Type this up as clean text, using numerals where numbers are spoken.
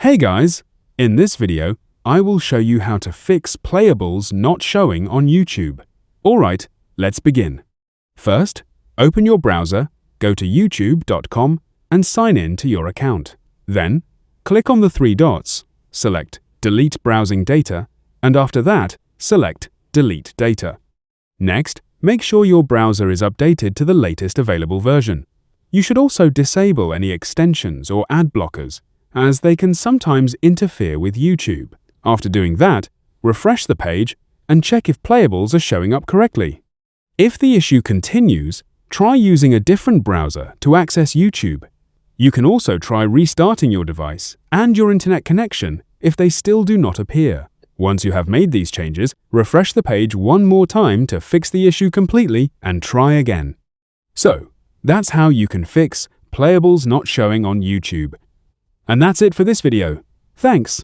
Hey guys! In this video, I will show you how to fix Playables not showing on YouTube. Alright, let's begin. First, open your browser, go to youtube.com and sign in to your account. Then, click on the three dots, select Delete Browsing Data, and after that, select Delete Data. Next, make sure your browser is updated to the latest available version. You should also disable any extensions or ad blockers, as they can sometimes interfere with YouTube. After doing that, refresh the page and check if Playables are showing up correctly. If the issue continues, try using a different browser to access YouTube. You can also try restarting your device and your internet connection if they still do not appear. Once you have made these changes, refresh the page one more time to fix the issue completely and try again. So, that's how you can fix Playables not showing on YouTube. And that's it for this video. Thanks!